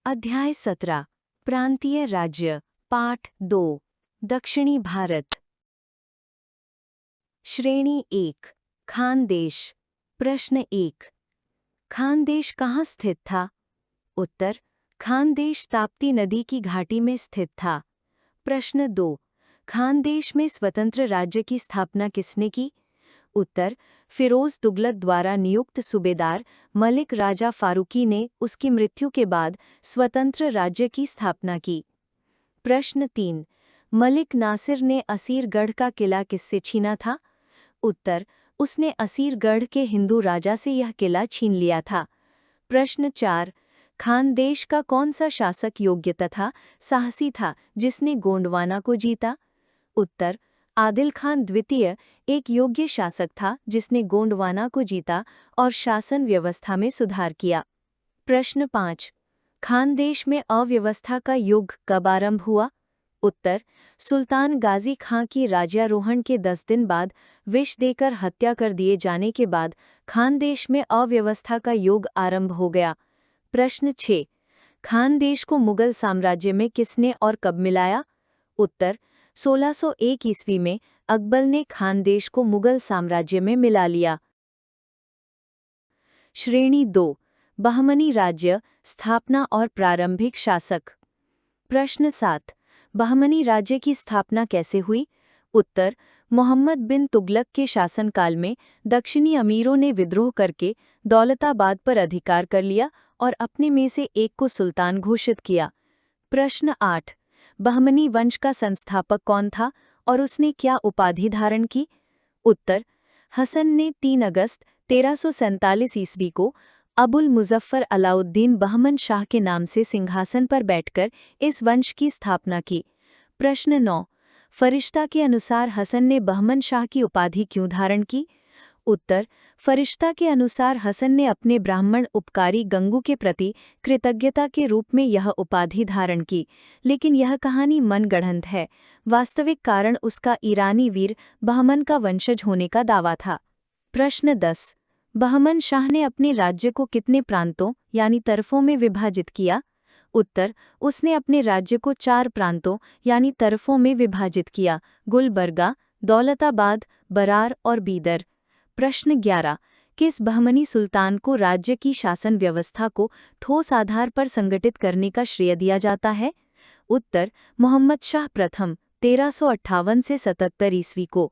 अध्याय 17 प्रांतीय राज्य पाठ 2 दक्षिणी भारत। श्रेणी 1 खानदेश। प्रश्न 1 खानदेश कहाँ स्थित था? उत्तर खानदेश ताप्ती नदी की घाटी में स्थित था। प्रश्न 2 खानदेश में स्वतंत्र राज्य की स्थापना किसने की? उत्तर फिरोज तुगलक द्वारा नियुक्त सूबेदार मलिक राजा फारूकी ने उसकी मृत्यु के बाद स्वतंत्र राज्य की स्थापना की। प्रश्न 3 मलिक नासिर ने असीरगढ़ का किला किससे छीना था? उत्तर उसने असीरगढ़ के हिंदू राजा से यह किला छीन लिया था। प्रश्न 4 खानदेश का कौन सा शासक योग्य तथा साहसी था जिसने गोंडवाना को जीता? उत्तर आदिल खान द्वितीय एक योग्य शासक था जिसने गोंडवाना को जीता और शासन व्यवस्था में सुधार किया। प्रश्न 5 खानदेश में अव्यवस्था का युग कब आरंभ हुआ? उत्तर सुल्तान गाजी खां की राज्यारोहण के 10 दिन बाद विष देकर हत्या कर दिए जाने के बाद खानदेश में अव्यवस्था का युग आरंभ हो गया। प्रश्न 6 खानदेश को मुगल साम्राज्य में किसने और कब मिलाया? उत्तर 1601 ईस्वी में अकबर ने खानदेश को मुगल साम्राज्य में मिला लिया। श्रेणी 2 बहमनी राज्य स्थापना और प्रारंभिक शासक। प्रश्न 7 बहमनी राज्य की स्थापना कैसे हुई? उत्तर मोहम्मद बिन तुगलक के शासनकाल में दक्षिणी अमीरों ने विद्रोह करके दौलताबाद पर अधिकार कर लिया और अपने में से एक को सुल्तान घोषित किया। प्रश्न 8 बहमनी वंश का संस्थापक कौन था और उसने क्या उपाधि धारण की? उत्तर हसन ने 3 अगस्त 1347 ईस्वी को अबुल मुजफ्फर अलाउद्दीन बहमन शाह के नाम से सिंहासन पर बैठकर इस वंश की स्थापना की। प्रश्न 9 फरिश्ता के अनुसार हसन ने बहमन शाह की उपाधि क्यों धारण की? उत्तर फरिश्ता के अनुसार हसन ने अपने ब्राह्मण उपकारी गंगू के प्रति कृतज्ञता के रूप में यह उपाधि धारण की, लेकिन यह कहानी मनगढ़ंत है। वास्तविक कारण उसका ईरानी वीर बहमन का वंशज होने का दावा था। प्रश्न 10 बहमन शाह ने अपने राज्य को कितने प्रांतों यानी तरफों में विभाजित किया? उत्तर उसने अपने राज्य को 4 प्रांतों यानी तरफों में विभाजित किया, गुलबर्गा, दौलताबाद, बरार और बीदर। प्रश्न 11 किस बहमनी सुल्तान को राज्य की शासन व्यवस्था को ठोस आधार पर संगठित करने का श्रेय दिया जाता है? उत्तर मोहम्मद शाह प्रथम 1358 से 77 ईस्वी को।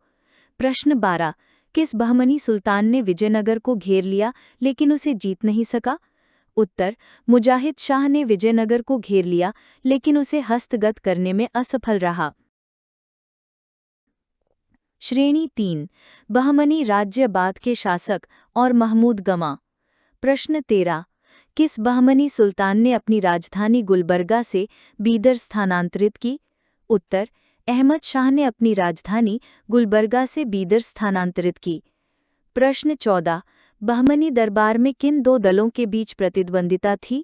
प्रश्न 12 किस बहमनी सुल्तान ने विजयनगर को घेर लिया लेकिन उसे जीत नहीं सका? उत्तर मुजाहिद शाह ने विजयनगर को घेर लिया लेकिन उसे हस्तगत करने में असफल रहा। श्रेणी 3 बहमनी राज्य बाद के शासक और महमूद गमा। प्रश्न 13 किस बहमनी सुल्तान ने अपनी राजधानी गुलबर्गा से बीदर स्थानांतरित की? उत्तर अहमद शाह ने अपनी राजधानी गुलबर्गा से बीदर स्थानांतरित की। प्रश्न 14 बहमनी दरबार में किन 2 दलों के बीच प्रतिद्वंदिता थी?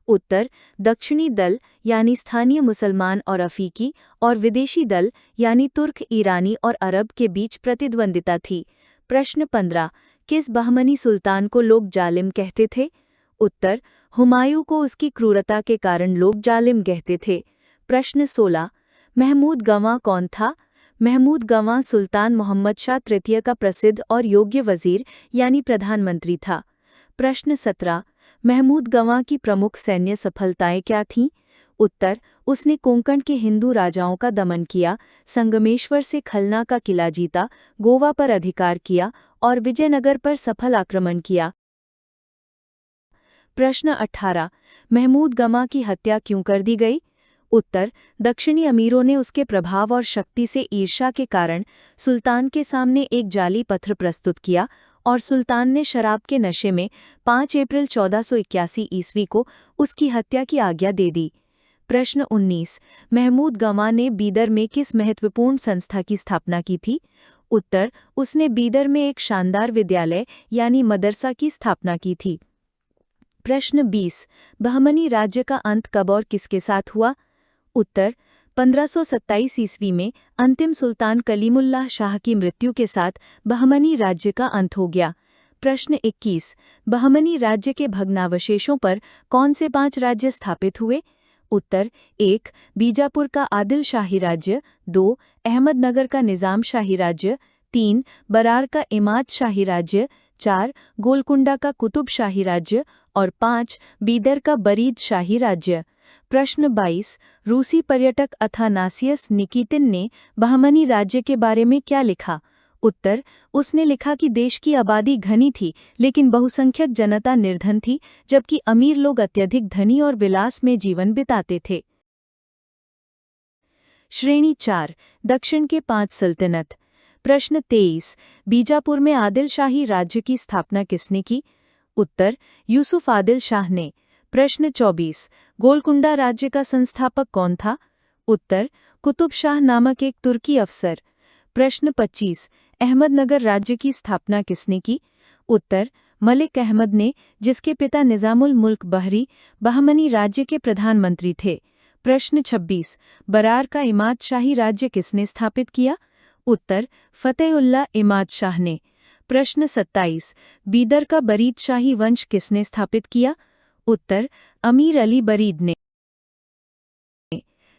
उत्तर दक्षिणी दल यानी स्थानीय मुसलमान और अफीकी और विदेशी दल यानी तुर्क ईरानी और अरब के बीच प्रतिद्वंदिता थी। प्रश्न 15 किस बहमनी सुल्तान को लोग जालिम कहते थे? उत्तर हुमायूं को उसकी क्रूरता के कारण लोग जालिम कहते थे। प्रश्न 16 महमूद गवां कौन था? महमूद गवां सुल्तान मोहम्मद शाह तृतीय का प्रसिद्ध और योग्य वजीर यानी प्रधानमंत्री था। प्रश्न 17 महमूद गवां की प्रमुख सैन्य सफलताएं क्या थीं? उत्तर उसने कोंकण के हिंदू राजाओं का दमन किया, संगमेश्वर से खलना का किला जीता, गोवा पर अधिकार किया और विजयनगर पर सफल आक्रमण किया। प्रश्न 18 महमूद गवां की हत्या क्यों कर दी गई? उत्तर दक्षिणी अमीरों ने उसके प्रभाव और शक्ति से ईर्ष्या के कारण सुल्तान के सामने एक जाली पत्र प्रस्तुत किया और सुल्तान ने शराब के नशे में 5 अप्रैल 1481 ईस्वी को उसकी हत्या की आज्ञा दे दी। प्रश्न 19 महमूद गवां ने बीदर में किस महत्वपूर्ण संस्था की स्थापना की थी? उत्तर उसने बीदर में एक शानदार विद्यालय यानी मदरसा की स्थापना की थी। प्रश्न 20 बहमनी राज्य का अंत कब और किसके साथ हुआ? उत्तर 1527 ईस्वी में अंतिम सुल्तान कलीमुल्लाह शाह की मृत्यु के साथ बहमनी राज्य का अंत हो गया। प्रश्न 21। बहमनी राज्य के भग्नावशेषों पर कौन से 5 राज्य स्थापित हुए? उत्तर 1. बीजापुर का आदिल शाही राज्य, 2. अहमदनगर का निजाम शाही राज्य, 3. बरार का इमाद शाही राज्य, 4. गोलकुंडा का कुतुब शाही राज्य और 5. बीदर का बरीद शाही राज्य। प्रश्न 22। रूसी पर्यटक अथानासियस निकितिन ने बहमनी राज्य के बारे में क्या लिखा? उत्तर, उसने लिखा कि देश की आबादी घनी थी लेकिन बहुसंख्यक जनता निर्धन थी, जबकि अमीर लोग अत्यधिक धनी और विलास में जीवन बिताते थे। श्रेणी 4। दक्षिण के 5 सल्तनत। प्रश्न 23। बीजापुर में आदिल शाही राज्य की स्थापना किसने की? उत्तर, यूसुफ आदिल शाह ने। प्रश्न 24। गोलकुंडा राज्य का संस्थापक कौन था? उत्तर, कुतुब शाह नामक एक तुर्की अफसर। प्रश्न 25। अहमदनगर राज्य की स्थापना किसने की? उत्तर, मलिक अहमद ने, जिसके पिता निजामुल मुल्क बहरी बहमनी राज्य के प्रधानमंत्री थे। प्रश्न 26। बरार का इमाद शाही राज्य किसने स्थापित किया? उत्तर, फतेहुल्लाह इमाद शाह ने। प्रश्न 27। बीदर का बरीद शाही वंश किसने स्थापित किया? उत्तर, अमीर अली बरीद ने।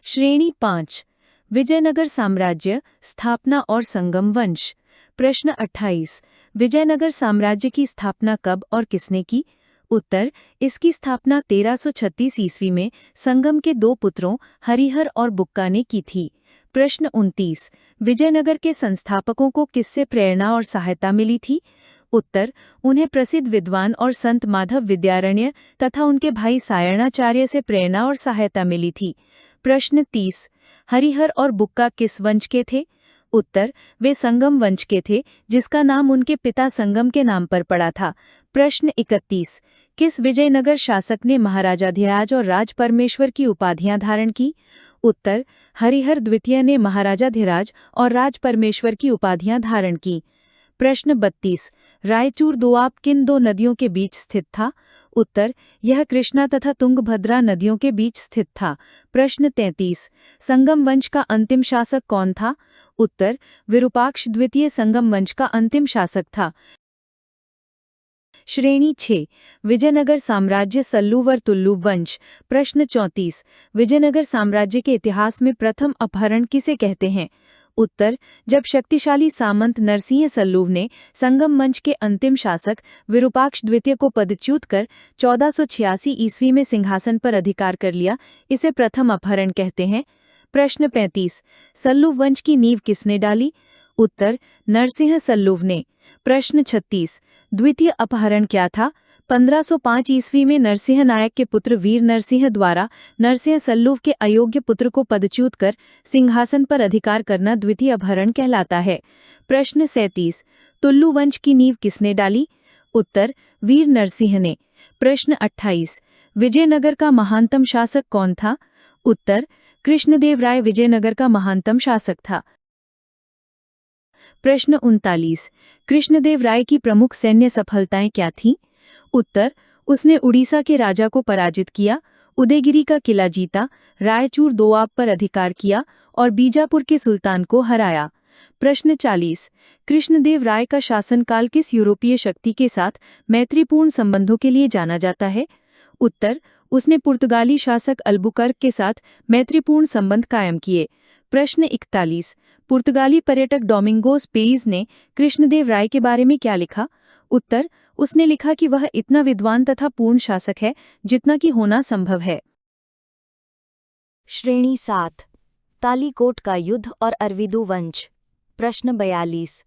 श्रेणी 5। विजयनगर साम्राज्य, स्थापना और संगम वंश। प्रश्न 28। विजयनगर साम्राज्य की स्थापना कब और किसने की? उत्तर, इसकी स्थापना 1336 ईस्वी में संगम के 2 पुत्रों हरिहर और बुक्का ने की थी। प्रश्न 29। विजयनगर के संस्थापकों को किससे प्रेरणा और सहायता मिली थी? उत्तर, उन्हें प्रसिद्ध विद्वान और संत माधव विद्यारण्य तथा उनके भाई सायणाचार्य से प्रेरणा और सहायता मिली थी। प्रश्न 30। हरिहर और बुक्का किस वंश के थे? उत्तर, वे संगम वंश के थे, जिसका नाम उनके पिता संगम के नाम पर पड़ा था। प्रश्न 31। किस विजयनगर शासक ने महाराजाधिराज और राज परमेश्वर की उपाधियां धारण की? उत्तर, हरिहर द्वितीय ने महाराजाधिराज और राज परमेश्वर की उपाधियां धारण की। प्रश्न 32। रायचूर दोआब किन 2 नदियों के बीच स्थित था? उत्तर, यह कृष्णा तथा तुंगभद्रा नदियों के बीच स्थित था। प्रश्न 33। संगम वंश का अंतिम शासक कौन था? उत्तर, विरूपाक्ष द्वितीय संगम वंश का अंतिम शासक था। श्रेणी 6। विजयनगर साम्राज्य सल्लूवर तुल्लू वंश। प्रश्न 34। विजयनगर साम्राज्य के इतिहास में प्रथम अपहरण किसे कहते हैं? उत्तर, जब शक्तिशाली सामंत नरसिंह सल्लूव ने संगम वंश के अंतिम शासक विरूपाक्ष द्वितीय को पदच्युत कर 1486 ईस्वी में सिंहासन पर अधिकार कर लिया, इसे प्रथम अपहरण कहते हैं। प्रश्न 35। सल्लूव वंश की नींव किसने डाली? उत्तर, नरसिंह सल्लूव ने। प्रश्न 36। द्वितीय अपहरण क्या था? 1505 ईस्वी में नरसिंह नायक के पुत्र वीर नरसिंह द्वारा नरसिंह सल्लूव के अयोग्य पुत्र को पदच्युत कर सिंहासन पर अधिकार करना द्वितीय अपहरण कहलाता है। प्रश्न 37। तुल्लू वंश की नींव किसने डाली? उत्तर, वीर नरसिंह ने। प्रश्न 28। विजयनगर का महानतम शासक कौन था? उत्तर, कृष्णदेव राय विजयनगर का महानतम शासक था। प्रश्न 39। कृष्णदेव राय की प्रमुख सैन्य सफलताएं क्या थीं? उत्तर, उसने उड़ीसा के राजा को पराजित किया, उदयगिरी का किला जीता, रायचूर दोआब पर अधिकार किया और बीजापुर के सुल्तान को हराया। प्रश्न 40। कृष्णदेव राय का शासनकाल किस यूरोपीय शक्ति के साथ मैत्रीपूर्ण संबंधों के लिए जाना जाता है? उत्तर, उसने पुर्तगाली शासक अल्बुकर्क के साथ मैत्रीपूर्ण संबंध कायम किए। प्रश्न 41। पुर्तगाली पर्यटक डोमिंगोस पेईज ने कृष्णदेव राय के बारे में क्या लिखा? उत्तर, उसने लिखा कि वह इतना विद्वान तथा पूर्ण शासक है जितना कि होना संभव है। श्रेणी 7। तालीकोट का युद्ध और अरविदु वंश। प्रश्न 42।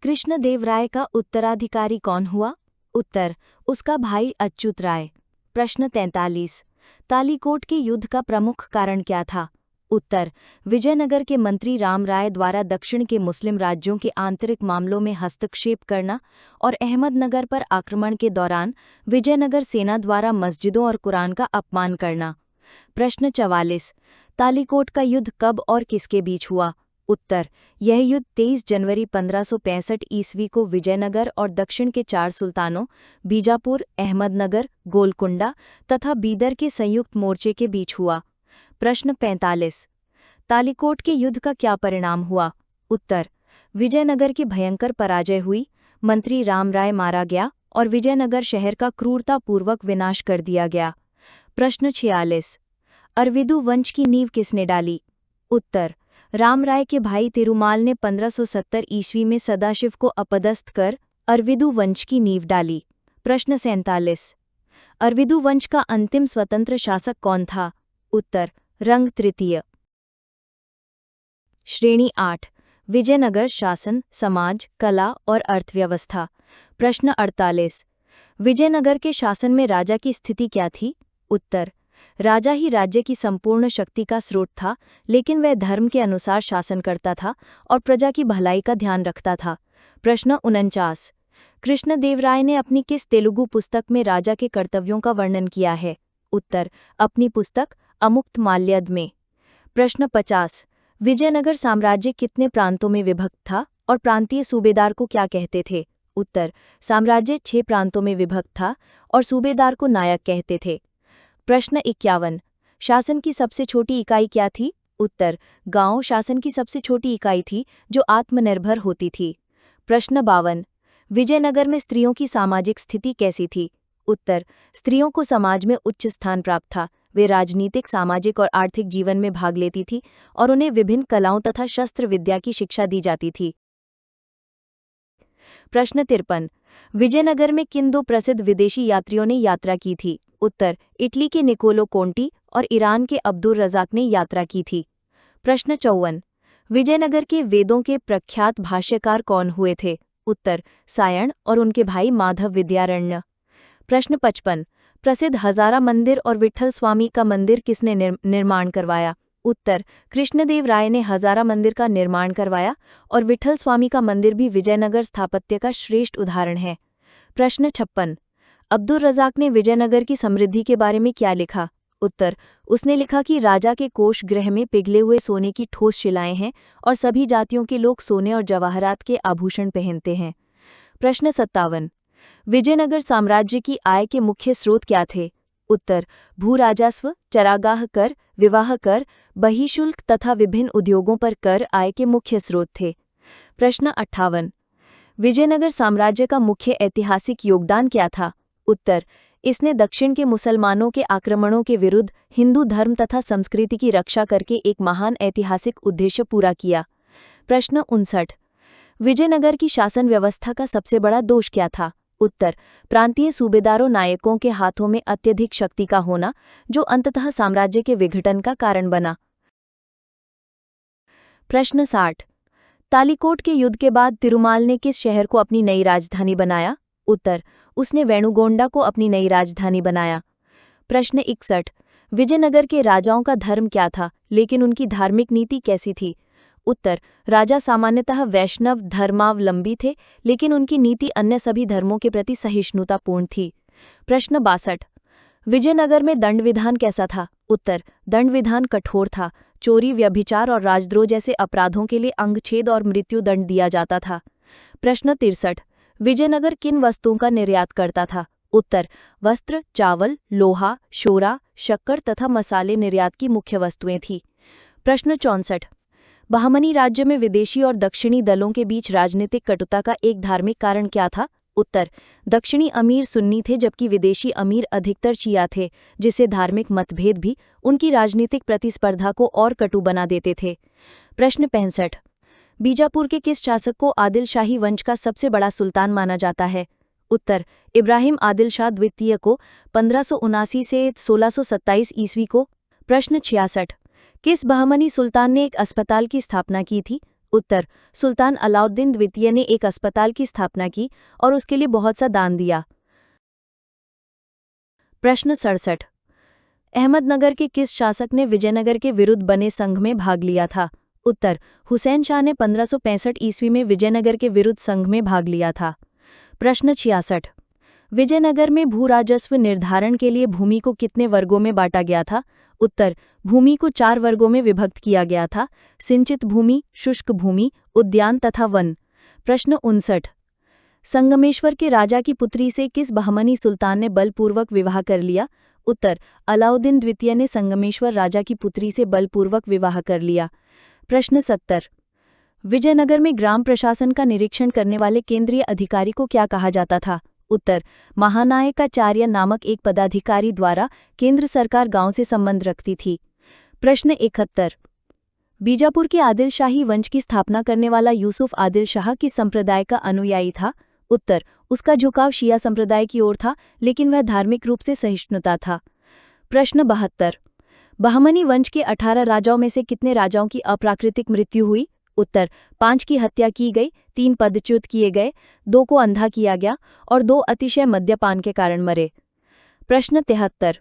कृष्णदेव राय का उत्तराधिकारी कौन हुआ? उत्तर, उसका भाई अच्युत राय। प्रश्न 43। तालीकोट के युद्ध का प्रमुख कारण क्या था? उत्तर, विजयनगर के मंत्री राम राय द्वारा दक्षिण के मुस्लिम राज्यों के आंतरिक मामलों में हस्तक्षेप करना और अहमदनगर पर आक्रमण के दौरान विजयनगर सेना द्वारा मस्जिदों और कुरान का अपमान करना। प्रश्न 44। तालीकोट का युद्ध कब और किसके बीच हुआ? उत्तर, यह युद्ध 23 जनवरी 1565 ईस्वी को विजयनगर और दक्षिण के 4 सुल्तानों बीजापुर, अहमदनगर, गोलकुंडा तथा बीदर के संयुक्त मोर्चे के बीच हुआ। प्रश्न 45। तालीकोट के युद्ध का क्या परिणाम हुआ? उत्तर, विजयनगर की भयंकर पराजय हुई, मंत्री राम राय मारा गया और विजयनगर शहर का क्रूरतापूर्वक विनाश कर दिया गया। प्रश्न 46। अरविदु वंश की नींव किसने डाली? उत्तर, रामराय के भाई तिरुमाल ने 1570 ईस्वी में सदाशिव को अपदस्थ कर अरविदु वंश की नींव डाली। प्रश्न 47। अरविदु वंश का अंतिम स्वतंत्र शासक कौन था? उत्तर, रंग तृतीय। श्रेणी 8। विजयनगर शासन, समाज, कला और अर्थव्यवस्था। प्रश्न 48। विजयनगर के शासन में राजा की स्थिति क्या थी? उत्तर, राजा ही राज्य की संपूर्ण शक्ति का स्रोत था, लेकिन वह धर्म के अनुसार शासन करता था और प्रजा की भलाई का ध्यान रखता था। प्रश्न 49। कृष्णदेवराय ने अपनी किस तेलुगु पुस्तक में राजा के कर्तव्यों का वर्णन किया है? उत्तर, अपनी पुस्तक अमुक्तमाल्यद में। प्रश्न 50। विजयनगर साम्राज्य कितने प्रांतों में विभक्त था और प्रांतीय सूबेदार को क्या कहते थे? उत्तर, साम्राज्य 6 प्रांतों में विभक्त था और सूबेदार को नायक कहते थे। प्रश्न 51। शासन की सबसे छोटी इकाई क्या थी? उत्तर, गांव शासन की सबसे छोटी इकाई थी जो आत्मनिर्भर होती थी। प्रश्न 52। विजयनगर में स्त्रियों की सामाजिक स्थिति कैसी थी? उत्तर, स्त्रियों को समाज में उच्च स्थान प्राप्त था। वे राजनीतिक, सामाजिक और आर्थिक जीवन में भाग लेती थी और उन्हें विभिन्न कलाओं तथा शस्त्र विद्या की शिक्षा दी जाती थी। प्रश्न 53। विजयनगर में किन 2 प्रसिद्ध विदेशी यात्रियों ने यात्रा की थी? उत्तर, इटली के निकोलो कोंटी और ईरान के अब्दुल रज़ाक ने यात्रा की थी। प्रश्न 54। विजयनगर के वेदों के प्रख्यात भाष्यकार कौन हुए थे? उत्तर, सायण और उनके भाई माधव विद्यारण्य। प्रश्न 55। प्रसिद्ध हजारा मंदिर और विट्ठल स्वामी का मंदिर किसने निर्माण करवाया? उत्तर, कृष्णदेव राय ने हजारा मंदिर का निर्माण करवाया और विट्ठल स्वामी का मंदिर भी विजयनगर स्थापत्य का श्रेष्ठ उदाहरण है। प्रश्न 56। अब्दुल रज़ाक ने विजयनगर की समृद्धि के बारे में क्या लिखा? उत्तर, उसने लिखा कि राजा के कोष गृह में पिघले हुए सोने की ठोस शिलाएं हैं और सभी जातियों के लोग सोने और जवाहरात के आभूषण पहनते हैं। प्रश्न 57। विजयनगर साम्राज्य की आय के मुख्य स्रोत क्या थे? उत्तर, भू राजस्व, चरागाह कर, विवाह कर, बहिशुल्क तथा विभिन्न उद्योगों पर कर आय के मुख्य स्रोत थे। प्रश्न 58। विजयनगर साम्राज्य का मुख्य ऐतिहासिक योगदान क्या था? उत्तर, इसने दक्षिण के मुसलमानों के आक्रमणों के विरुद्ध हिंदू धर्म तथा संस्कृति की रक्षा करके एक महान ऐतिहासिक उद्देश्य पूरा किया। प्रश्न 59। विजयनगर की शासन व्यवस्था का सबसे बड़ा दोष क्या था? उत्तर, प्रांतीय सूबेदारों नायकों के हाथों में अत्यधिक शक्ति का होना, जो अंततः साम्राज्य के विघटन का कारण बना। प्रश्न 60। तालीकोट के युद्ध के बाद तिरुमाल ने किस शहर को अपनी नई राजधानी बनाया? उत्तर, उसने वेणुगोंडा को अपनी नई राजधानी बनाया। प्रश्न 61। विजयनगर के राजाओं का धर्म क्या था, लेकिन उनकी धार्मिक नीति कैसी थी? उत्तर, राजा सामान्यतः वैष्णव धर्मावलंबी थे, लेकिन उनकी नीति अन्य सभी धर्मों के प्रति सहिष्णुतापूर्ण थी। प्रश्न 62। विजयनगर में दंड विधान कैसा था? उत्तर, दंड विधान कठोर था। चोरी, व्यभिचार और राजद्रोह जैसे अपराधों के लिए अंगछेद और मृत्युदंड दिया जाता था। प्रश्न 63। विजयनगर किन वस्तुओं का निर्यात करता था? उत्तर, वस्त्र, चावल, लोहा, शोरा, शक्कर तथा मसाले निर्यात की मुख्य वस्तुएं थीं। प्रश्न 64। बहमनी राज्य में विदेशी और दक्षिणी दलों के बीच राजनीतिक कटुता का एक धार्मिक कारण क्या था? उत्तर, दक्षिणी अमीर सुन्नी थे जबकि विदेशी अमीर अधिकतर शिया थे, जिससे धार्मिक मतभेद भी उनकी राजनीतिक प्रतिस्पर्धा को और कटु बना देते थे। प्रश्न 65। बीजापुर के किस शासक को आदिल शाही वंश का सबसे बड़ा सुल्तान माना जाता है? उत्तर, इब्राहिम आदिल शाह द्वितीय को 1579 से 1627 ईस्वी को। प्रश्न 66। किस बहमनी सुल्तान ने एक अस्पताल की स्थापना की थी? उत्तर, सुल्तान अलाउद्दीन द्वितीय ने एक अस्पताल की स्थापना की और उसके लिए बहुत सा दान दिया। प्रश्न 67। अहमदनगर के किस शासक ने विजयनगर के विरुद्ध बने संघ में भाग लिया था? उत्तर, हुसैन शाह ने 1565 ईस्वी में विजयनगर के विरुद्ध संघ में भाग लिया था। प्रश्न 66। विजयनगर में भू राजस्व निर्धारण के लिए भूमि को कितने वर्गों में बांटा गया था? उत्तर, भूमि को 4 वर्गों में विभक्त किया गया था: सिंचित भूमि, शुष्क भूमि, उद्यान तथा वन। प्रश्न 59। संगमेश्वर के राजा की पुत्री से किस बहमनी सुल्तान ने बलपूर्वक विवाह कर लिया? उत्तर, अलाउद्दीन द्वितीय ने संगमेश्वर राजा की पुत्री से बलपूर्वक विवाह कर लिया। प्रश्न 70। विजयनगर में ग्राम प्रशासन का निरीक्षण करने वाले केंद्रीय अधिकारी को क्या कहा जाता था? उत्तर, महानायकाचार्य नामक एक पदाधिकारी द्वारा केंद्र सरकार गांव से संबंध रखती थी। प्रश्न 71। बीजापुर के आदिल शाही वंश की स्थापना करने वाला यूसुफ आदिल शाह किस संप्रदाय का अनुयायी था? उत्तर, उसका झुकाव शिया संप्रदाय की ओर था, लेकिन वह धार्मिक रूप से सहिष्णुता था। प्रश्न 72। बहमनी वंश के 18 राजाओं में से कितने राजाओं की अप्राकृतिक मृत्यु हुई? उत्तर, 5 की हत्या की गई, 3 पदच्युत किए गए, 2 को अंधा किया गया और 2 अतिशय मद्यपान के कारण मरे। प्रश्न 73।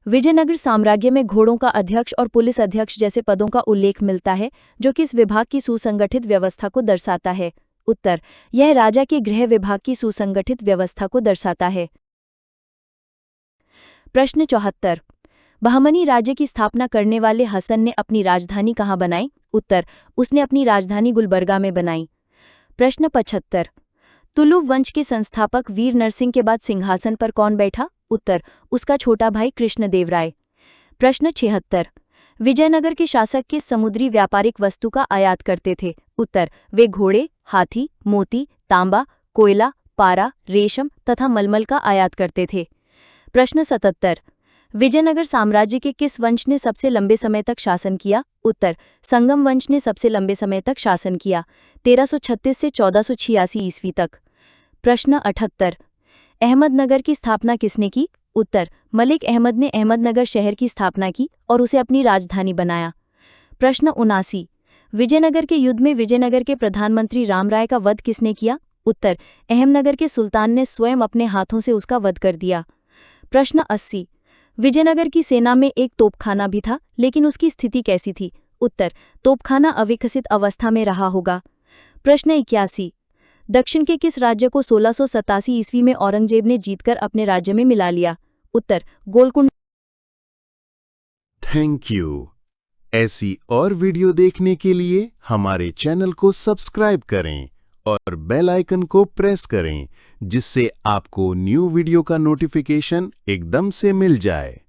विजयनगर साम्राज्य में घोड़ों का अध्यक्ष और पुलिस अध्यक्ष जैसे पदों का उल्लेख मिलता है, जो किस विभाग की सुसंगठित व्यवस्था को दर्शाता है? उत्तर, यह राजा के गृह विभाग की सुसंगठित व्यवस्था को दर्शाता है। प्रश्न 74। बहमनी राज्य की स्थापना करने वाले हसन ने अपनी राजधानी कहाँ बनाई? उत्तर, उसने अपनी राजधानी गुलबर्गा में बनाई। प्रश्न 75। तुलुव वंश के संस्थापक वीर नरसिंह के बाद सिंहासन पर कौन बैठा? उत्तर, उसका छोटा भाई कृष्णदेवराय। प्रश्न 76। विजयनगर के शासक किस समुद्री व्यापारिक वस्तु का आयात करते थे? उत्तर, वे घोड़े, हाथी, मोती, तांबा, कोयला, पारा, रेशम तथा मलमल का आयात करते थे। प्रश्न 77। विजयनगर साम्राज्य के किस वंश ने सबसे लंबे समय तक शासन किया? उत्तर, संगम वंश ने सबसे लंबे समय तक शासन किया, 1336 से 1486 ईस्वी तक। प्रश्न 78। अहमदनगर की स्थापना किसने की? उत्तर, मलिक अहमद ने अहमदनगर शहर की स्थापना की और उसे अपनी राजधानी बनाया। प्रश्न 79। विजयनगर के युद्ध में विजयनगर के प्रधानमंत्री रामराय का वध किसने किया? उत्तर, अहमदनगर के सुल्तान ने स्वयं अपने हाथों से उसका वध कर दिया। प्रश्न 80। विजयनगर की सेना में एक तोपखाना भी था, लेकिन उसकी स्थिति कैसी थी? उत्तर, तोपखाना अविकसित अवस्था में रहा होगा। प्रश्न 81। दक्षिण के किस राज्य को 1687 ईस्वी में औरंगजेब ने जीतकर अपने राज्य में मिला लिया? उत्तर, गोलकुंड। Thank you. ऐसी और वीडियो देखने के लिए हमारे चैनल को सब्सक्राइब करें और बेल आइकन को प्रेस करें, जिससे आपको न्यू वीडियो का नोटिफिकेशन एकदम से मिल जाए।